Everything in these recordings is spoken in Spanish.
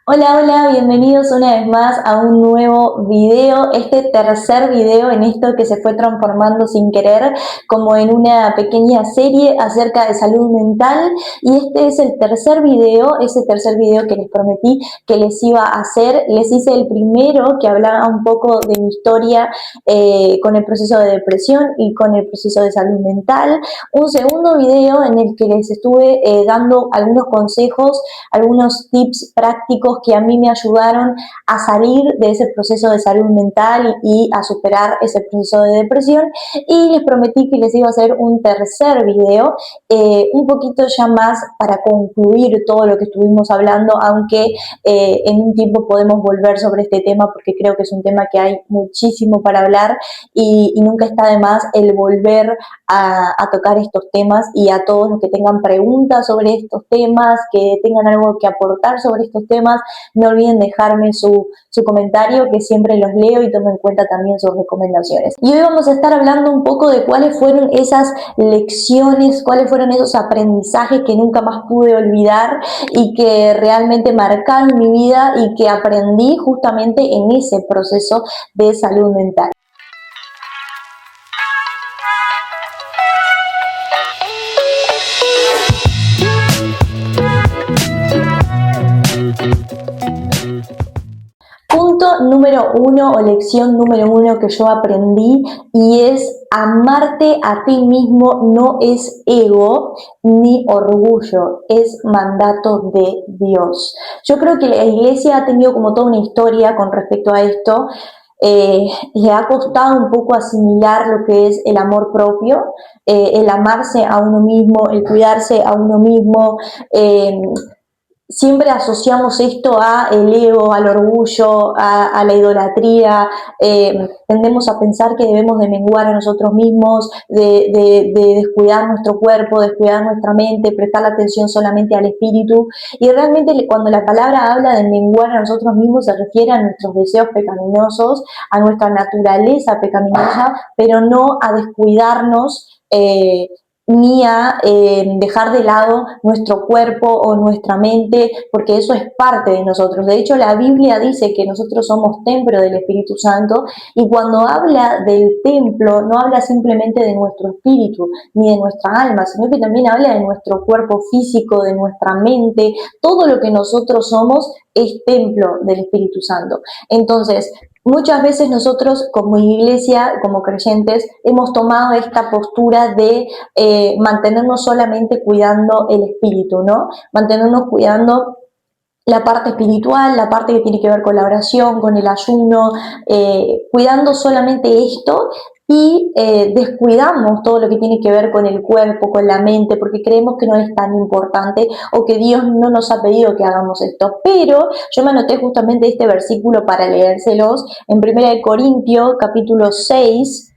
Hola, hola, bienvenidos una vez más a un nuevo video, este tercer video en esto que se fue transformando sin querer como en una pequeña serie acerca de salud mental, y este es el tercer video, ese tercer video que les prometí que les iba a hacer. Les hice el primero que hablaba un poco de mi historia con el proceso de depresión y con el proceso de salud mental, un segundo video en el que les estuve dando algunos consejos, algunos tips prácticos que a mí me ayudaron a salir de ese proceso de salud mental y a superar ese proceso de depresión. Y les prometí que les iba a hacer un tercer video, un poquito ya más para concluir todo lo que estuvimos hablando, aunque en un tiempo podemos volver sobre este tema porque creo que es un tema que hay muchísimo para hablar, y nunca está de más el volver a tocar estos temas. Y a todos los que tengan preguntas sobre estos temas, que tengan algo que aportar sobre estos temas, no olviden dejarme su comentario, que siempre los leo y tomo en cuenta también sus recomendaciones. Y hoy vamos a estar hablando un poco de cuáles fueron esas lecciones, cuáles fueron esos aprendizajes que nunca más pude olvidar y que realmente marcaron mi vida y que aprendí justamente en ese proceso de salud mental. Punto número uno o lección número uno que yo aprendí, y es: amarte a ti mismo no es ego ni orgullo, es mandato de Dios. Yo creo que la iglesia ha tenido como toda una historia con respecto a esto. Le ha costado un poco asimilar lo que es el amor propio, el amarse a uno mismo, el cuidarse a uno mismo. Siempre asociamos esto a el ego, al orgullo, a la idolatría. Tendemos a pensar que debemos de menguar a nosotros mismos, de descuidar nuestro cuerpo, descuidar nuestra mente, prestar la atención solamente al espíritu. Y realmente cuando la palabra habla de menguar a nosotros mismos se refiere a nuestros deseos pecaminosos, a nuestra naturaleza pecaminosa, pero no a descuidarnos. Ni a dejar de lado nuestro cuerpo o nuestra mente, porque eso es parte de nosotros. De hecho, la Biblia dice que nosotros somos templo del Espíritu Santo, y cuando habla del templo no habla simplemente de nuestro espíritu ni de nuestra alma, sino que también habla de nuestro cuerpo físico, de nuestra mente. Todo lo que nosotros somos es templo del Espíritu Santo. Entonces, muchas veces nosotros como iglesia, como creyentes, hemos tomado esta postura de mantenernos solamente cuidando el espíritu, ¿no? Mantenernos cuidando la parte espiritual, la parte que tiene que ver con la oración, con el ayuno, cuidando solamente esto, y descuidamos todo lo que tiene que ver con el cuerpo, con la mente, porque creemos que no es tan importante o que Dios no nos ha pedido que hagamos esto. Pero yo me anoté justamente este versículo para leérselos en 1 Corintios capítulo 6,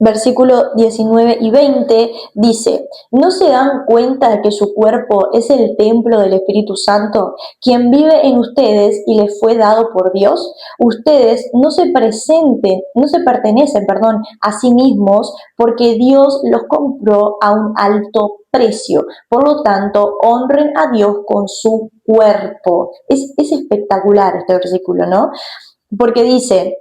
versículo 19 y 20, dice: ¿no se dan cuenta de que su cuerpo es el templo del Espíritu Santo, quien vive en ustedes y les fue dado por Dios? Ustedes no se pertenecen, perdón, a sí mismos, porque Dios los compró a un alto precio. Por lo tanto, honren a Dios con su cuerpo. Es espectacular este versículo, ¿no? Porque dice,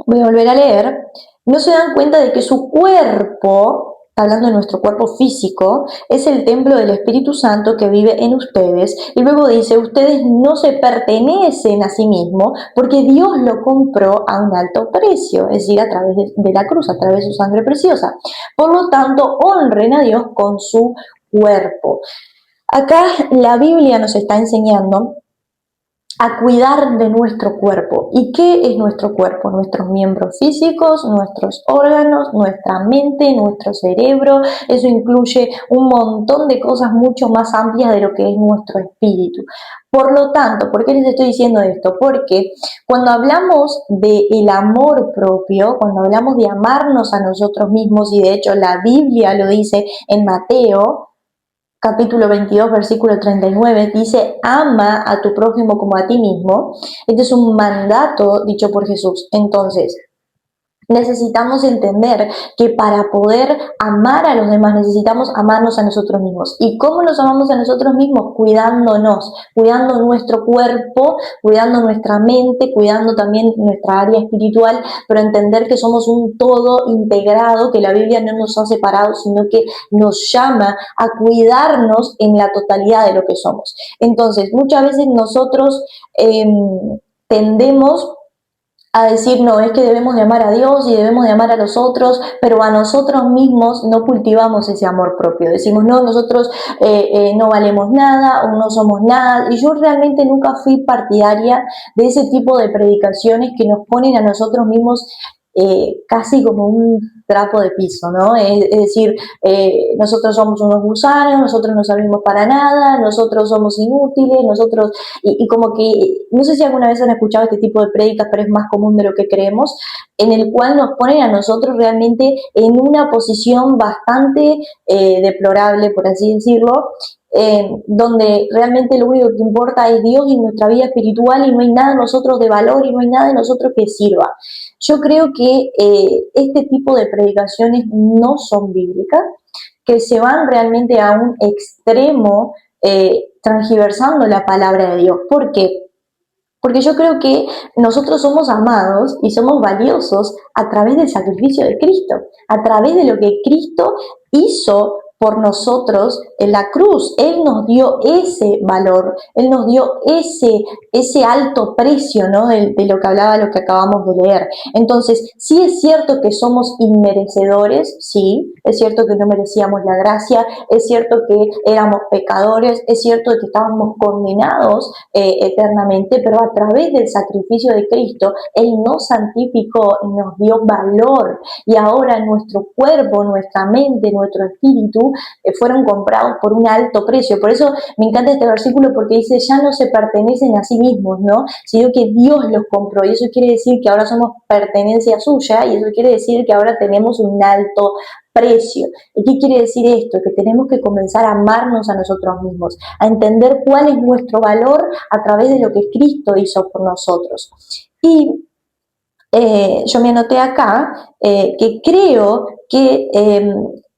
voy a volver a leer: no se dan cuenta de que su cuerpo, hablando de nuestro cuerpo físico, es el templo del Espíritu Santo que vive en ustedes. Y luego dice: ustedes no se pertenecen a sí mismos, porque Dios lo compró a un alto precio, es decir, a través de la cruz, a través de su sangre preciosa. Por lo tanto, honren a Dios con su cuerpo. Acá la Biblia nos está enseñando a cuidar de nuestro cuerpo. ¿Y qué es nuestro cuerpo? Nuestros miembros físicos, nuestros órganos, nuestra mente, nuestro cerebro. Eso incluye un montón de cosas mucho más amplias de lo que es nuestro espíritu. Por lo tanto, ¿por qué les estoy diciendo esto? Porque cuando hablamos del amor propio, cuando hablamos de amarnos a nosotros mismos, y de hecho la Biblia lo dice en Mateo capítulo 22, versículo 39, dice: ama a tu prójimo como a ti mismo. Este es un mandato dicho por Jesús. Entonces, necesitamos entender que para poder amar a los demás necesitamos amarnos a nosotros mismos. ¿Y cómo nos amamos a nosotros mismos? Cuidándonos, cuidando nuestro cuerpo, cuidando nuestra mente, cuidando también nuestra área espiritual, pero entender que somos un todo integrado, que la Biblia no nos ha separado, sino que nos llama a cuidarnos en la totalidad de lo que somos. Entonces, muchas veces nosotros eh, tendemos a decir, no, es que debemos de amar a Dios y debemos de amar a los otros, pero a nosotros mismos no cultivamos ese amor propio. Decimos, no, nosotros no valemos nada o no somos nada. Y yo realmente nunca fui partidaria de ese tipo de predicaciones que nos ponen a nosotros mismos casi como un trapo de piso, ¿no? Es decir, nosotros somos unos gusanos, nosotros no servimos para nada, nosotros somos inútiles, nosotros y como que, no sé si alguna vez han escuchado este tipo de prédicas, pero es más común de lo que creemos, en el cual nos ponen a nosotros realmente en una posición bastante deplorable, por así decirlo, donde realmente lo único que importa es Dios y nuestra vida espiritual y no hay nada de nosotros de valor y no hay nada de nosotros que sirva. Yo creo que este tipo de predicaciones no son bíblicas, que se van realmente a un extremo transgiversando la palabra de Dios. ¿Por qué? Porque yo creo que nosotros somos amados y somos valiosos a través del sacrificio de Cristo, a través de lo que Cristo hizo por nosotros en la cruz. Él nos dio ese valor, Él nos dio ese alto precio, ¿no? De lo que hablaba, lo que acabamos de leer. Entonces, sí es cierto que somos inmerecedores, sí, es cierto que no merecíamos la gracia, es cierto que éramos pecadores, es cierto que estábamos condenados eternamente, pero a través del sacrificio de Cristo, Él nos santificó y nos dio valor. Y ahora nuestro cuerpo, nuestra mente, nuestro espíritu fueron comprados por un alto precio. Por eso me encanta este versículo porque dice, ya no se pertenecen a sí mismos, ¿no? Sino que Dios los compró. Y eso quiere decir que ahora somos pertenencia suya y eso quiere decir que ahora tenemos un alto precio. ¿Y qué quiere decir esto? Que tenemos que comenzar a amarnos a nosotros mismos, a entender cuál es nuestro valor a través de lo que Cristo hizo por nosotros. Y yo me anoté acá que creo que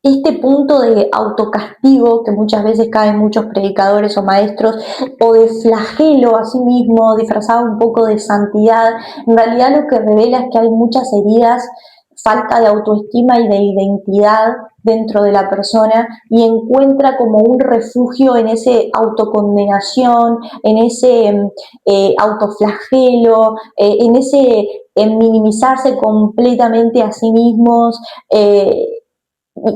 este punto de autocastigo que muchas veces caen muchos predicadores o maestros, o de flagelo a sí mismo, disfrazado un poco de santidad, en realidad lo que revela es que hay muchas heridas, falta de autoestima y de identidad dentro de la persona y encuentra como un refugio en ese autocondenación, en ese autoflagelo, en ese en minimizarse completamente a sí mismos,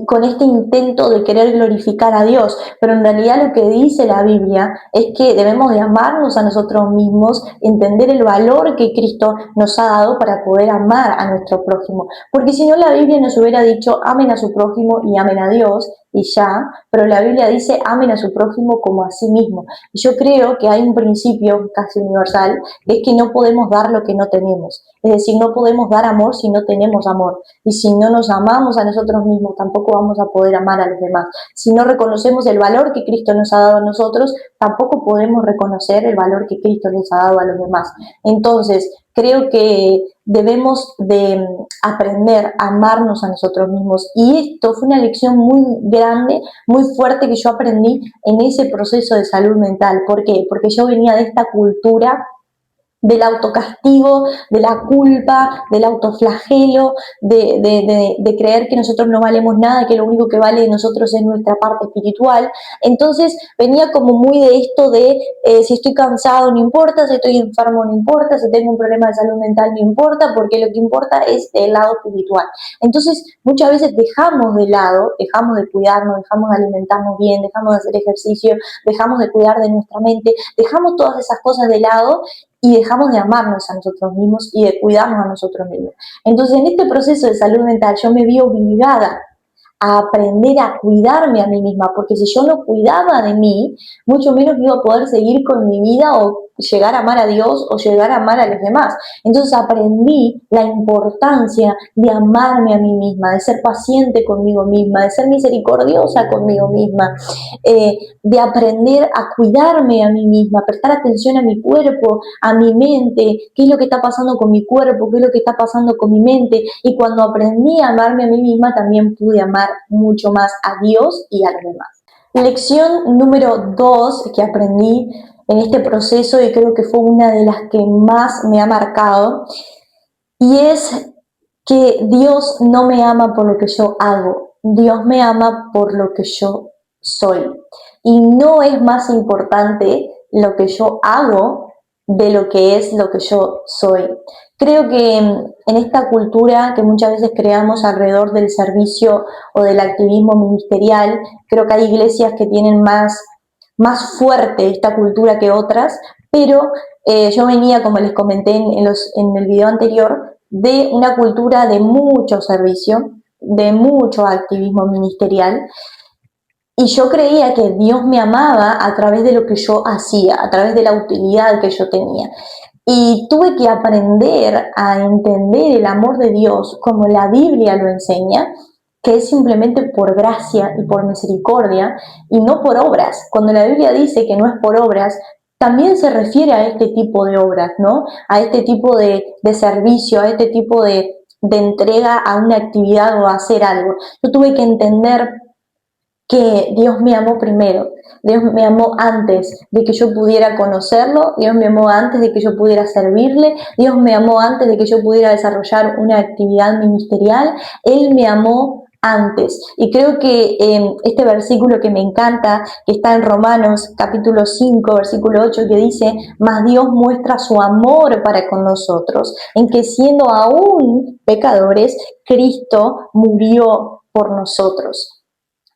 con este intento de querer glorificar a Dios, pero en realidad lo que dice la Biblia es que debemos de amarnos a nosotros mismos, entender el valor que Cristo nos ha dado para poder amar a nuestro prójimo, porque si no la Biblia nos hubiera dicho amen a su prójimo y amen a Dios y ya, pero la Biblia dice amen a su prójimo como a sí mismo. Y yo creo que hay un principio casi universal, que es que no podemos dar lo que no tenemos, es decir, no podemos dar amor si no tenemos amor. Y si no nos amamos a nosotros mismos, tampoco vamos a poder amar a los demás. Si no reconocemos el valor que Cristo nos ha dado a nosotros, tampoco podemos reconocer el valor que Cristo les ha dado a los demás. Entonces, creo que debemos de aprender a amarnos a nosotros mismos. Y esto fue una lección muy grande, muy fuerte que yo aprendí en ese proceso de salud mental. ¿Por qué? Porque yo venía de esta cultura del autocastigo, de la culpa, del autoflagelo, de creer que nosotros no valemos nada, que lo único que vale de nosotros es nuestra parte espiritual. Entonces venía como muy de esto de si estoy cansado no importa, si estoy enfermo no importa, si tengo un problema de salud mental no importa, porque lo que importa es el lado espiritual. Entonces muchas veces dejamos de lado, dejamos de cuidarnos, dejamos de alimentarnos bien, dejamos de hacer ejercicio, dejamos de cuidar de nuestra mente, dejamos todas esas cosas de lado y dejamos de amarnos a nosotros mismos y de cuidarnos a nosotros mismos. Entonces, en este proceso de salud mental yo me vi obligada a aprender a cuidarme a mí misma, porque si yo no cuidaba de mí, mucho menos iba a poder seguir con mi vida o llegar a amar a Dios o llegar a amar a los demás. Entonces aprendí la importancia de amarme a mí misma, de ser paciente conmigo misma, de ser misericordiosa conmigo misma, de aprender a cuidarme a mí misma, prestar atención a mi cuerpo, a mi mente, qué es lo que está pasando con mi cuerpo, qué es lo que está pasando con mi mente. Y cuando aprendí a amarme a mí misma, también pude amar mucho más a Dios y a los demás. Lección número 2 que aprendí en este proceso, y creo que fue una de las que más me ha marcado, y es que Dios no me ama por lo que yo hago, Dios me ama por lo que yo soy. Y no es más importante lo que yo hago de lo que es lo que yo soy. Creo que en esta cultura que muchas veces creamos alrededor del servicio o del activismo ministerial, creo que hay iglesias que tienen más fuerte esta cultura que otras, pero yo venía, como les comenté en el video anterior, de una cultura de mucho servicio, de mucho activismo ministerial, y yo creía que Dios me amaba a través de lo que yo hacía, a través de la utilidad que yo tenía. Y tuve que aprender a entender el amor de Dios como la Biblia lo enseña, que es simplemente por gracia y por misericordia y no por obras. Cuando la Biblia dice que no es por obras, también se refiere a este tipo de obras, ¿no? A este tipo de servicio, a este tipo de entrega a una actividad o a hacer algo. Yo tuve que entender que Dios me amó primero, Dios me amó antes de que yo pudiera conocerlo, Dios me amó antes de que yo pudiera servirle, Dios me amó antes de que yo pudiera desarrollar una actividad ministerial, Él me amó antes. Y creo que este versículo que me encanta, que está en Romanos capítulo 5, versículo 8, que dice, mas Dios muestra su amor para con nosotros, en que siendo aún pecadores, Cristo murió por nosotros.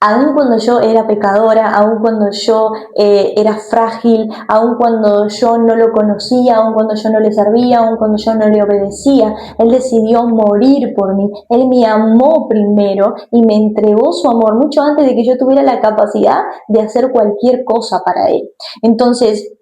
Aun cuando yo era pecadora, aun cuando yo era frágil, aun cuando yo no lo conocía, aun cuando yo no le servía, aun cuando yo no le obedecía, Él decidió morir por mí. Él me amó primero y me entregó su amor mucho antes de que yo tuviera la capacidad de hacer cualquier cosa para Él. Entonces,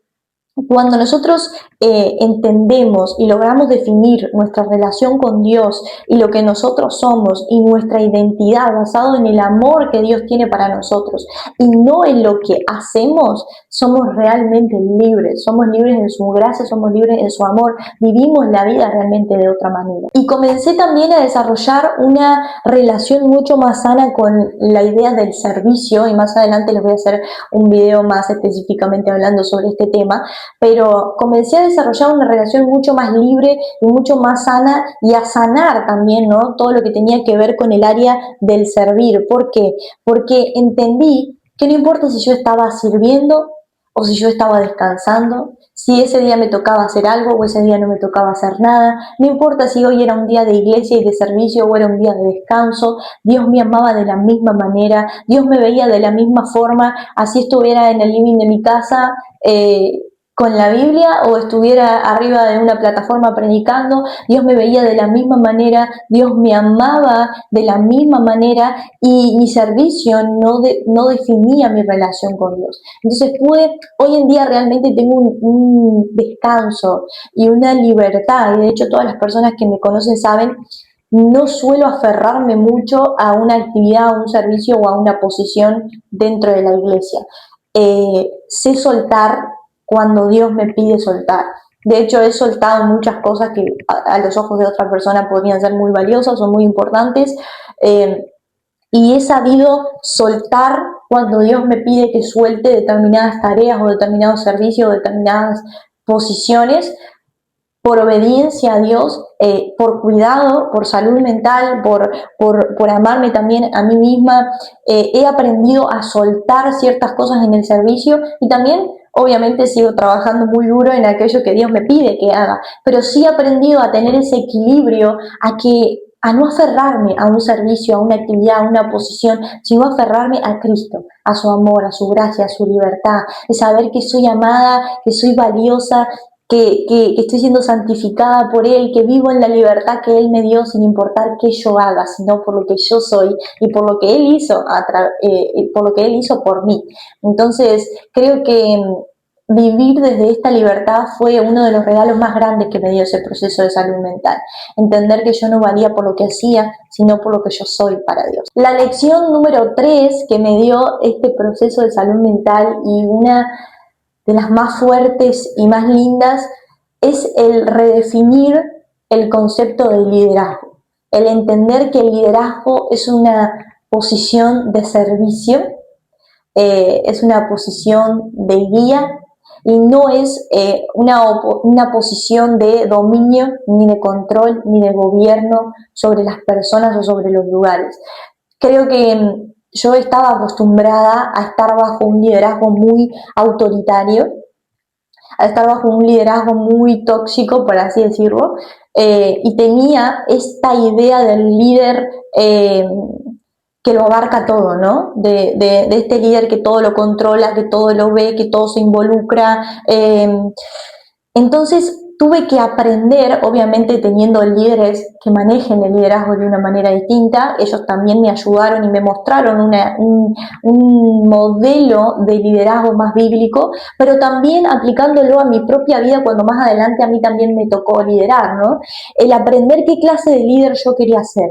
cuando nosotros entendemos y logramos definir nuestra relación con Dios y lo que nosotros somos y nuestra identidad basado en el amor que Dios tiene para nosotros y no en lo que hacemos, somos realmente libres. Somos libres en su gracia, somos libres en su amor, vivimos la vida realmente de otra manera. Y comencé también a desarrollar una relación mucho más sana con la idea del servicio, y más adelante les voy a hacer un video más específicamente hablando sobre este tema, pero comencé a desarrollar una relación mucho más libre y mucho más sana, y a sanar también, ¿no? Todo lo que tenía que ver con el área del servir. ¿Por qué? Porque entendí que no importa si yo estaba sirviendo o si yo estaba descansando, si ese día me tocaba hacer algo o ese día no me tocaba hacer nada, no importa si hoy era un día de iglesia y de servicio o era un día de descanso, Dios me amaba de la misma manera, Dios me veía de la misma forma, así estuviera en el living de mi casa, con la Biblia o estuviera arriba de una plataforma predicando, Dios me veía de la misma manera, Dios me amaba de la misma manera, y mi servicio no definía mi relación con Dios. Entonces hoy en día realmente tengo un descanso y una libertad, y de hecho todas las personas que me conocen saben, no suelo aferrarme mucho a una actividad, a un servicio o a una posición dentro de la iglesia. Sé soltar cuando Dios me pide soltar. De hecho, he soltado muchas cosas que a los ojos de otra persona podrían ser muy valiosas o muy importantes, y he sabido soltar cuando Dios me pide que suelte determinadas tareas o determinados servicios o determinadas posiciones, por obediencia a Dios, por cuidado, por salud mental, por amarme también a mí misma. He aprendido a soltar ciertas cosas en el servicio, y también obviamente sigo trabajando muy duro en aquello que Dios me pide que haga, pero sí he aprendido a tener ese equilibrio, a no aferrarme a un servicio, a una actividad, a una posición, sino aferrarme a Cristo, a su amor, a su gracia, a su libertad, de saber que soy amada, que soy valiosa, que estoy siendo santificada por Él, que vivo en la libertad que Él me dio sin importar qué yo haga, sino por lo que yo soy y por lo que Él hizo, por lo que Él hizo por mí. Entonces, creo que vivir desde esta libertad fue uno de los regalos más grandes que me dio ese proceso de salud mental. Entender que yo no valía por lo que hacía, sino por lo que yo soy para Dios. La lección número 3 que me dio este proceso de salud mental, y una de las más fuertes y más lindas, es el redefinir el concepto de liderazgo. El entender que el liderazgo es una posición de servicio, es una posición de guía, y no es una posición de dominio, ni de control, ni de gobierno sobre las personas o sobre los lugares. Creo que yo estaba acostumbrada a estar bajo un liderazgo muy autoritario, a estar bajo un liderazgo muy tóxico, por así decirlo, y tenía esta idea del líder que lo abarca todo, ¿no? De este líder que todo lo controla, que todo lo ve, que todo se involucra. Entonces tuve que aprender, obviamente teniendo líderes que manejen el liderazgo de una manera distinta. Ellos también me ayudaron y me mostraron un modelo de liderazgo más bíblico, pero también aplicándolo a mi propia vida cuando más adelante a mí también me tocó liderar, ¿no? El aprender qué clase de líder yo quería ser,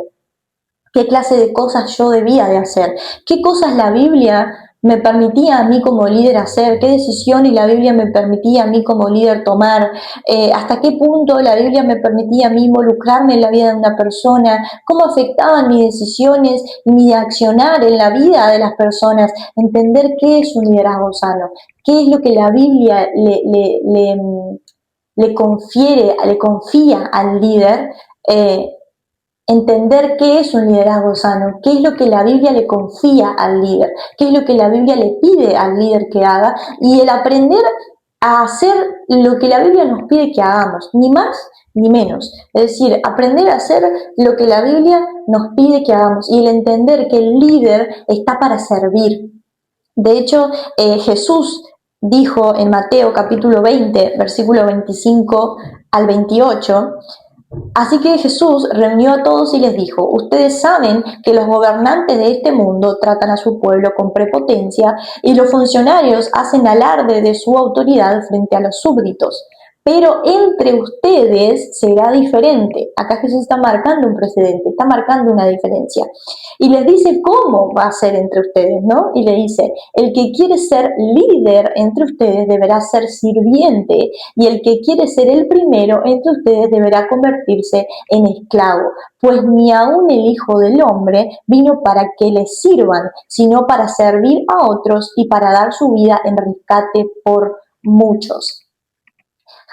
qué clase de cosas yo debía de hacer, qué cosas la Biblia me permitía a mí como líder hacer, qué decisiones la Biblia me permitía a mí como líder tomar, hasta qué punto la Biblia me permitía a mí involucrarme en la vida de una persona, cómo afectaban mis decisiones y mi accionar en la vida de las personas, entender qué es un liderazgo sano, qué es lo que la Biblia le confía al líder. Entender qué es un liderazgo sano, qué es lo que la Biblia le confía al líder, qué es lo que la Biblia le pide al líder que haga, y el aprender a hacer lo que la Biblia nos pide que hagamos, ni más ni menos. Es decir, aprender a hacer lo que la Biblia nos pide que hagamos, y el entender que el líder está para servir. De hecho, Jesús dijo en Mateo capítulo 20, versículo 25 al 28, así que Jesús reunió a todos y les dijo: ustedes saben que los gobernantes de este mundo tratan a su pueblo con prepotencia, y los funcionarios hacen alarde de su autoridad frente a los súbditos. Pero entre ustedes será diferente. Acá Jesús está marcando un precedente, está marcando una diferencia. Y les dice cómo va a ser entre ustedes, ¿no? Y le dice: el que quiere ser líder entre ustedes deberá ser sirviente, y el que quiere ser el primero entre ustedes deberá convertirse en esclavo. Pues ni aun el Hijo del Hombre vino para que le sirvan, sino para servir a otros y para dar su vida en rescate por muchos.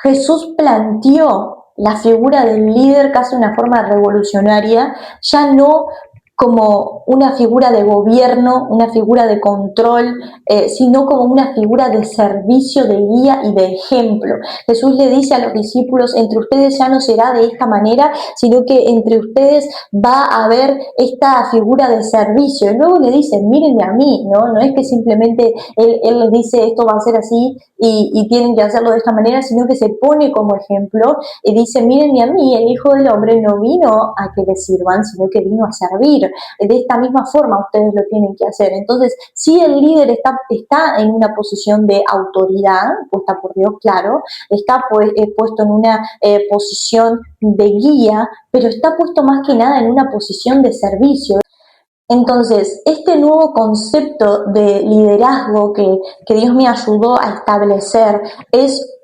Jesús planteó la figura del líder casi de una forma revolucionaria, ya no como una figura de gobierno, una figura de control, sino como una figura de servicio, de guía y de ejemplo. Jesús le dice a los discípulos: entre ustedes ya no será de esta manera, sino que entre ustedes va a haber esta figura de servicio. Y luego le dice: mírenme a mí, ¿no? No es que simplemente él les dice esto va a ser así y tienen que hacerlo de esta manera, sino que se pone como ejemplo y dice: mírenme a mí, el Hijo del Hombre no vino a que le sirvan, sino que vino a servir. De esta misma forma ustedes lo tienen que hacer. Entonces, si el líder está en una posición de autoridad, puesta por Dios, claro, está puesto en una posición de guía, pero está puesto más que nada en una posición de servicio. Entonces, este nuevo concepto de liderazgo que Dios me ayudó a establecer es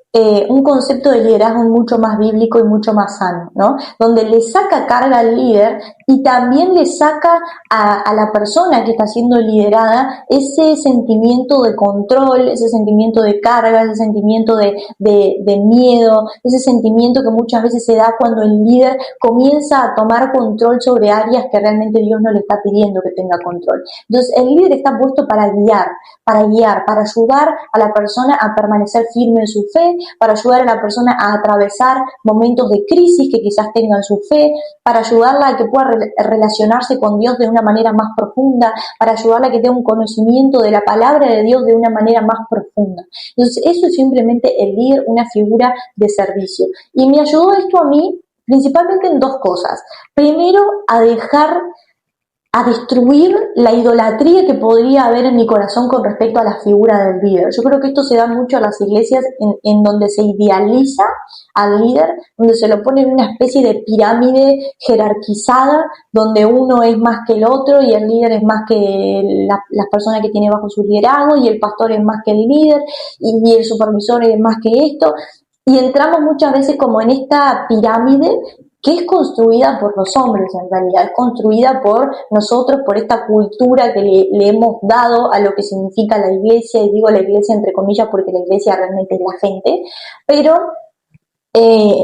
un concepto de liderazgo mucho más bíblico y mucho más sano, ¿no? Donde le saca carga al líder y también le saca a la persona que está siendo liderada ese sentimiento de control, ese sentimiento de carga, ese sentimiento de miedo, ese sentimiento que muchas veces se da cuando el líder comienza a tomar control sobre áreas que realmente Dios no le está pidiendo que tenga control. Entonces, el líder está puesto para guiar, para ayudar a la persona a permanecer firme en su fe, para ayudar a la persona a atravesar momentos de crisis que quizás tenga en su fe, para ayudarla a que pueda relacionarse con Dios de una manera más profunda, para ayudarla a que tenga un conocimiento de la palabra de Dios de una manera más profunda. Entonces, eso es simplemente el líder, una figura de servicio. Y me ayudó esto a mí principalmente en dos cosas. Primero, a dejar a destruir la idolatría que podría haber en mi corazón con respecto a la figura del líder. Yo creo que esto se da mucho en las iglesias en donde se idealiza al líder, donde se lo pone en una especie de pirámide jerarquizada, donde uno es más que el otro y el líder es más que la persona que tiene bajo su liderazgo y el pastor es más que el líder y el supervisor es más que esto. Y entramos muchas veces como en esta pirámide que es construida por los hombres en realidad, es construida por nosotros, por esta cultura que le hemos dado a lo que significa la iglesia, y digo la iglesia entre comillas porque la iglesia realmente es la gente, pero eh,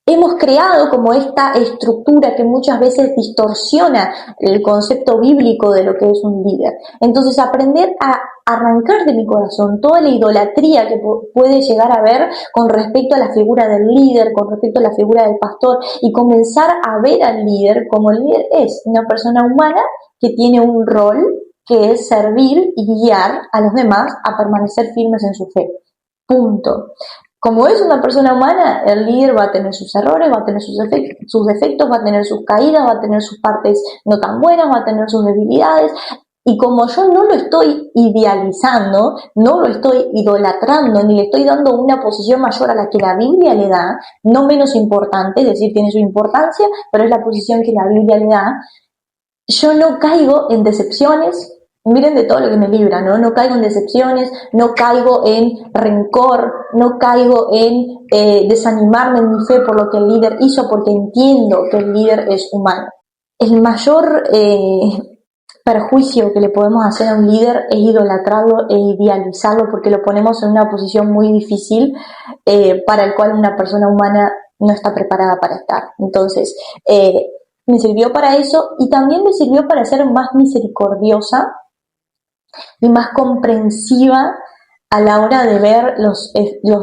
hemos creado como esta estructura que muchas veces distorsiona el concepto bíblico de lo que es un líder. Entonces, aprender a arrancar de mi corazón toda la idolatría que puede llegar a haber con respecto a la figura del líder, con respecto a la figura del pastor, y comenzar a ver al líder como el líder es una persona humana que tiene un rol que es servir y guiar a los demás a permanecer firmes en su fe. Punto. Como es una persona humana, el líder va a tener sus errores, va a tener sus defectos, va a tener sus caídas, va a tener sus partes no tan buenas, va a tener sus debilidades. Y como yo no lo estoy idealizando, no lo estoy idolatrando, ni le estoy dando una posición mayor a la que la Biblia le da, no menos importante, es decir, tiene su importancia, pero es la posición que la Biblia le da, yo no caigo en decepciones. Miren de todo lo que me libra, ¿no? No caigo en decepciones, no caigo en rencor, no caigo en desanimarme en mi fe por lo que el líder hizo, porque entiendo que el líder es humano. El mayor perjuicio que le podemos hacer a un líder es idolatrarlo e idealizarlo, porque lo ponemos en una posición muy difícil para el cual una persona humana no está preparada para estar. Entonces, me sirvió para eso y también me sirvió para ser más misericordiosa y más comprensiva a la hora de ver los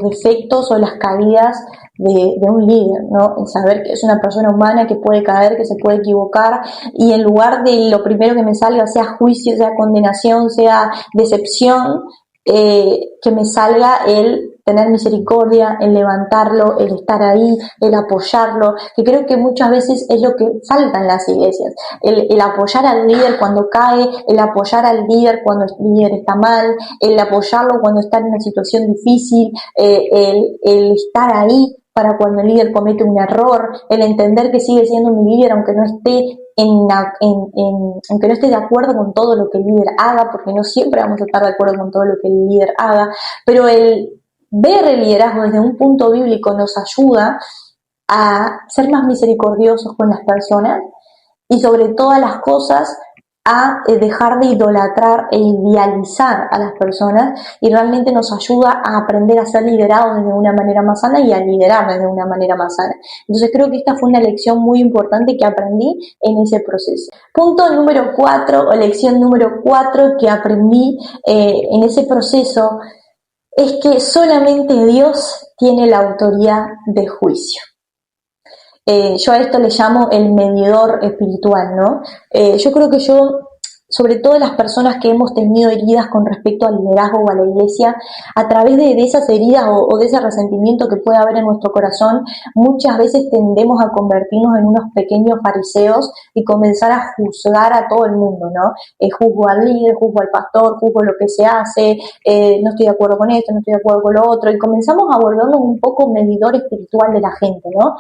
defectos o las caídas de un líder, ¿no? En saber que es una persona humana que puede caer, que se puede equivocar, y en lugar de lo primero que me salga sea juicio, sea condenación, sea decepción, que me salga el tener misericordia, el levantarlo, el estar ahí, el apoyarlo, que creo que muchas veces es lo que falta en las iglesias, el apoyar al líder cuando cae, el apoyar al líder cuando el líder está mal, el apoyarlo cuando está en una situación difícil, el estar ahí para cuando el líder comete un error, el entender que sigue siendo mi líder aunque no esté aunque no esté de acuerdo con todo lo que el líder haga, porque no siempre vamos a estar de acuerdo con todo lo que el líder haga, pero el ver el liderazgo desde un punto bíblico nos ayuda a ser más misericordiosos con las personas y sobre todas las cosas a dejar de idolatrar e idealizar a las personas, y realmente nos ayuda a aprender a ser liderados desde una manera más sana y a liderar desde una manera más sana. Entonces creo que esta fue una lección muy importante que aprendí en ese proceso. Punto número 4 o lección número 4 que aprendí en ese proceso es que solamente Dios tiene la autoridad de juicio. Yo a esto le llamo el medidor espiritual, ¿no? Yo creo que sobre todo las personas que hemos tenido heridas con respecto al liderazgo o a la iglesia, a través de esas heridas o de ese resentimiento que puede haber en nuestro corazón, muchas veces tendemos a convertirnos en unos pequeños fariseos y comenzar a juzgar a todo el mundo, ¿no? Juzgo al líder, juzgo al pastor, juzgo lo que se hace, no estoy de acuerdo con esto, no estoy de acuerdo con lo otro, y comenzamos a volvernos un poco medidor espiritual de la gente, ¿no?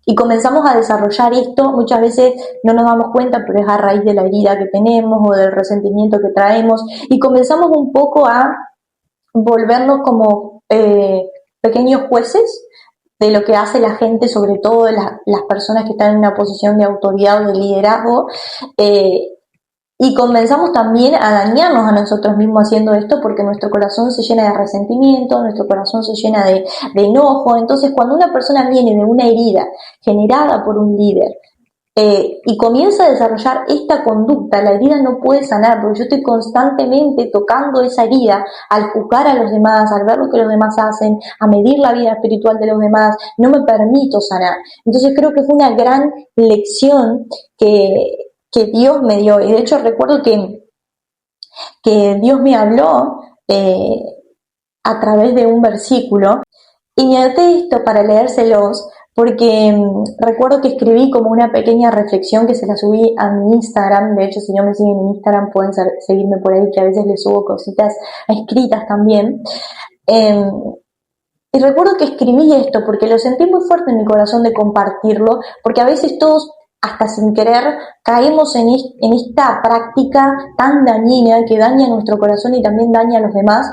Y comenzamos a desarrollar esto, muchas veces no nos damos cuenta, pero es a raíz de la herida que tenemos o del resentimiento que traemos, y comenzamos un poco a volvernos como pequeños jueces de lo que hace la gente, sobre todo las personas que están en una posición de autoridad o de liderazgo, y comenzamos también a dañarnos a nosotros mismos haciendo esto, porque nuestro corazón se llena de resentimiento, nuestro corazón se llena de enojo. Entonces, cuando una persona viene de una herida generada por un líder y comienza a desarrollar esta conducta, la herida no puede sanar, porque yo estoy constantemente tocando esa herida al juzgar a los demás, al ver lo que los demás hacen, a medir la vida espiritual de los demás, no me permito sanar. Entonces creo que fue una gran lección que Dios me dio, y de hecho recuerdo que Dios me habló a través de un versículo, y me anoté esto para leérselos, porque recuerdo que escribí como una pequeña reflexión que se la subí a mi Instagram. De hecho, si no me siguen en Instagram pueden seguirme por ahí, que a veces les subo cositas escritas también. Y recuerdo que escribí esto porque lo sentí muy fuerte en mi corazón de compartirlo, porque a veces todos, hasta sin querer, caemos en esta práctica tan dañina que daña nuestro corazón y también daña a los demás,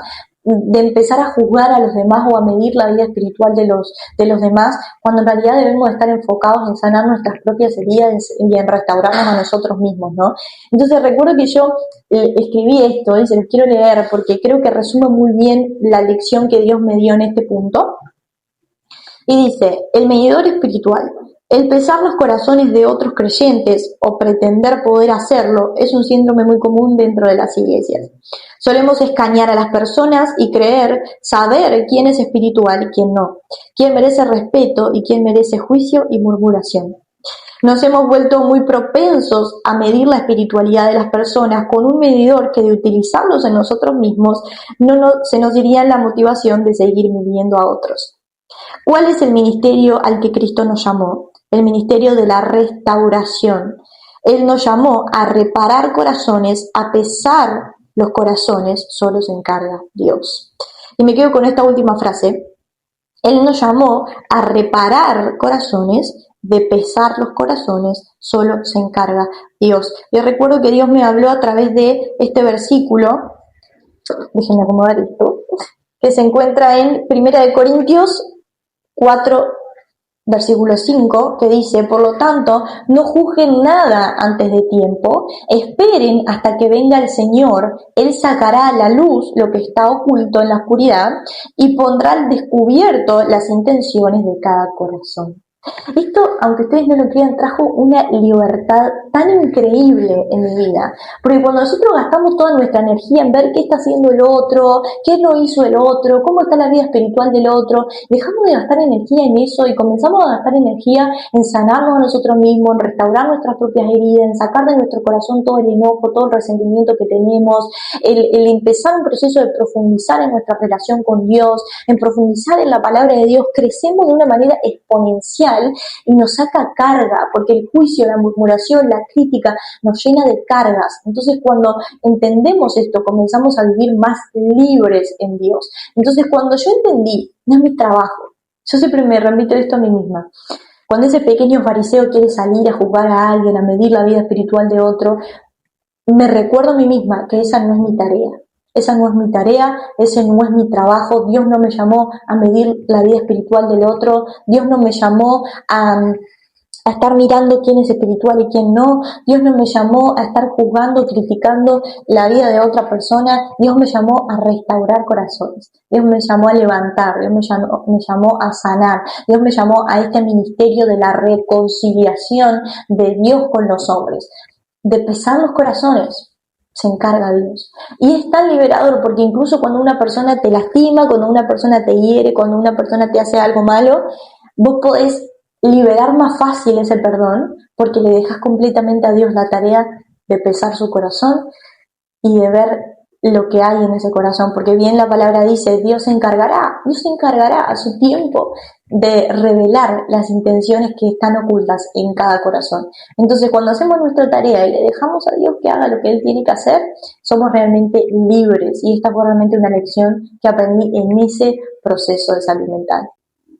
de empezar a juzgar a los demás o a medir la vida espiritual de los demás, cuando en realidad debemos estar enfocados en sanar nuestras propias heridas y en restaurarnos a nosotros mismos, ¿no? Entonces recuerdo que yo escribí esto y se los quiero leer porque creo que resume muy bien la lección que Dios me dio en este punto. Y dice: el medidor espiritual. El pesar los corazones de otros creyentes o pretender poder hacerlo es un síndrome muy común dentro de las iglesias. Solemos escañar a las personas y creer saber quién es espiritual y quién no, quién merece respeto y quién merece juicio y murmuración. Nos hemos vuelto muy propensos a medir la espiritualidad de las personas con un medidor que, de utilizarlos en nosotros mismos, se nos iría la motivación de seguir midiendo a otros. ¿Cuál es el ministerio al que Cristo nos llamó? El ministerio de la restauración. Él nos llamó a reparar corazones, a pesar los corazones, solo se encarga Dios. Y me quedo con esta última frase. Él nos llamó a reparar corazones, de pesar los corazones, solo se encarga Dios. Yo recuerdo que Dios me habló a través de este versículo, déjenme acomodar esto, que se encuentra en 1 Corintios 4, versículo 5, que dice: por lo tanto, no juzguen nada antes de tiempo, esperen hasta que venga el Señor. Él sacará a la luz lo que está oculto en la oscuridad y pondrá al descubierto las intenciones de cada corazón. Esto, aunque ustedes no lo crean, trajo una libertad tan increíble en mi vida, porque cuando nosotros gastamos toda nuestra energía en ver qué está haciendo el otro, qué no hizo el otro, cómo está la vida espiritual del otro, dejamos de gastar energía en eso y comenzamos a gastar energía en sanarnos a nosotros mismos, en restaurar nuestras propias heridas, en sacar de nuestro corazón todo el enojo, todo el resentimiento que tenemos, el empezar un proceso de profundizar en nuestra relación con Dios, en profundizar en la palabra de Dios. Crecemos de una manera exponencial y nos saca carga, porque el juicio, la murmuración, la crítica nos llena de cargas. Entonces, cuando entendemos esto, comenzamos a vivir más libres en Dios. Entonces, cuando yo entendí, no es mi trabajo, yo siempre me repito esto a mí misma. Cuando ese pequeño fariseo quiere salir a juzgar a alguien, a medir la vida espiritual de otro, me recuerdo a mí misma que esa no es mi tarea. Esa no es mi tarea, ese no es mi trabajo. Dios no me llamó a medir la vida espiritual del otro. Dios no me llamó a estar mirando quién es espiritual y quién no. Dios no me llamó a estar juzgando, criticando la vida de otra persona. Dios me llamó a restaurar corazones. Dios me llamó a levantar. Dios me llamó a sanar. Dios me llamó a este ministerio de la reconciliación de Dios con los hombres. De pesar los corazones se encarga Dios. Y es tan liberador, porque incluso cuando una persona te lastima, cuando una persona te hiere, cuando una persona te hace algo malo, vos podés liberar más fácil ese perdón, porque le dejas completamente a Dios la tarea de pesar su corazón y de ver lo que hay en ese corazón, porque bien la palabra dice: Dios se encargará a su tiempo de revelar las intenciones que están ocultas en cada corazón. Entonces, cuando hacemos nuestra tarea y le dejamos a Dios que haga lo que Él tiene que hacer, somos realmente libres, y esta fue realmente una lección que aprendí en ese proceso de salud mental.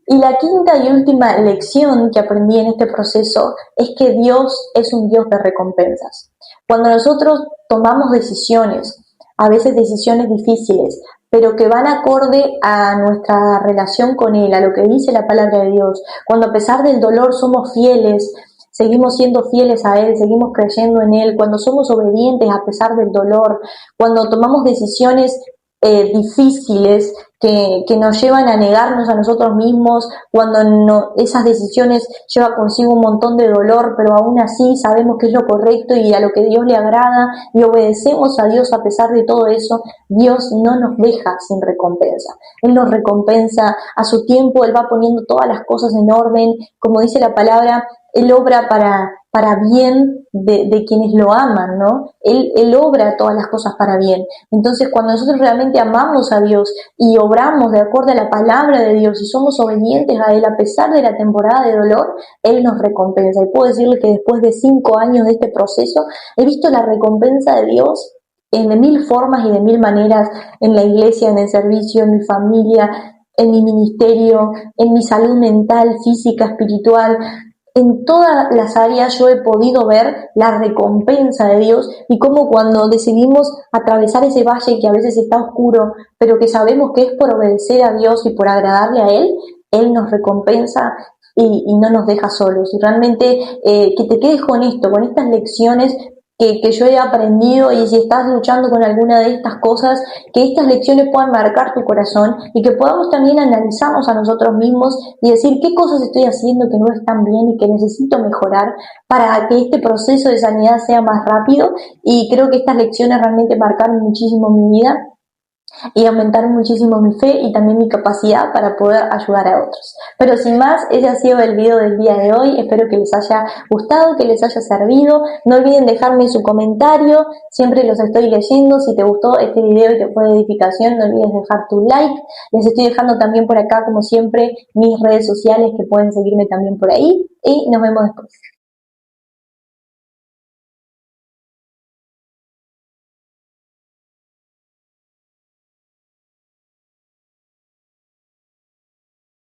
Y la quinta y última lección que aprendí en este proceso es que Dios es un Dios de recompensas. Cuando nosotros tomamos decisiones, a veces decisiones difíciles, pero que van acorde a nuestra relación con Él, a lo que dice la palabra de Dios, cuando a pesar del dolor somos fieles, seguimos siendo fieles a Él, seguimos creyendo en Él, cuando somos obedientes a pesar del dolor, cuando tomamos decisiones difíciles que nos llevan a negarnos a nosotros mismos, cuando esas decisiones llevan consigo un montón de dolor, pero aún así sabemos que es lo correcto y a lo que Dios le agrada y obedecemos a Dios a pesar de todo eso, Dios no nos deja sin recompensa. Él nos recompensa a su tiempo, Él va poniendo todas las cosas en orden, como dice la palabra. Él obra para bien de quienes lo aman, ¿no? Él obra todas las cosas para bien. Entonces, cuando nosotros realmente amamos a Dios y obramos de acuerdo a la palabra de Dios y somos obedientes a Él a pesar de la temporada de dolor, Él nos recompensa. Y puedo decirle que después de 5 años de este proceso, he visto la recompensa de Dios en de mil formas y de mil maneras, en la iglesia, en el servicio, en mi familia, en mi ministerio, en mi salud mental, física, espiritual. En todas las áreas yo he podido ver la recompensa de Dios y cómo cuando decidimos atravesar ese valle que a veces está oscuro, pero que sabemos que es por obedecer a Dios y por agradarle a Él nos recompensa y no nos deja solos. Y realmente que te quedes con esto, con estas lecciones que yo he aprendido, y si estás luchando con alguna de estas cosas, que estas lecciones puedan marcar tu corazón y que podamos también analizarnos a nosotros mismos y decir qué cosas estoy haciendo que no están bien y que necesito mejorar para que este proceso de sanidad sea más rápido. Y creo que estas lecciones realmente marcaron muchísimo mi vida y aumentar muchísimo mi fe y también mi capacidad para poder ayudar a otros. Pero sin más, ese ha sido el video del día de hoy. Espero que les haya gustado, que les haya servido. No olviden dejarme su comentario, siempre los estoy leyendo. Si te gustó este video y te fue de edificación, no olvides dejar tu like. Les estoy dejando también por acá, como siempre, mis redes sociales, que pueden seguirme también por ahí, y nos vemos después.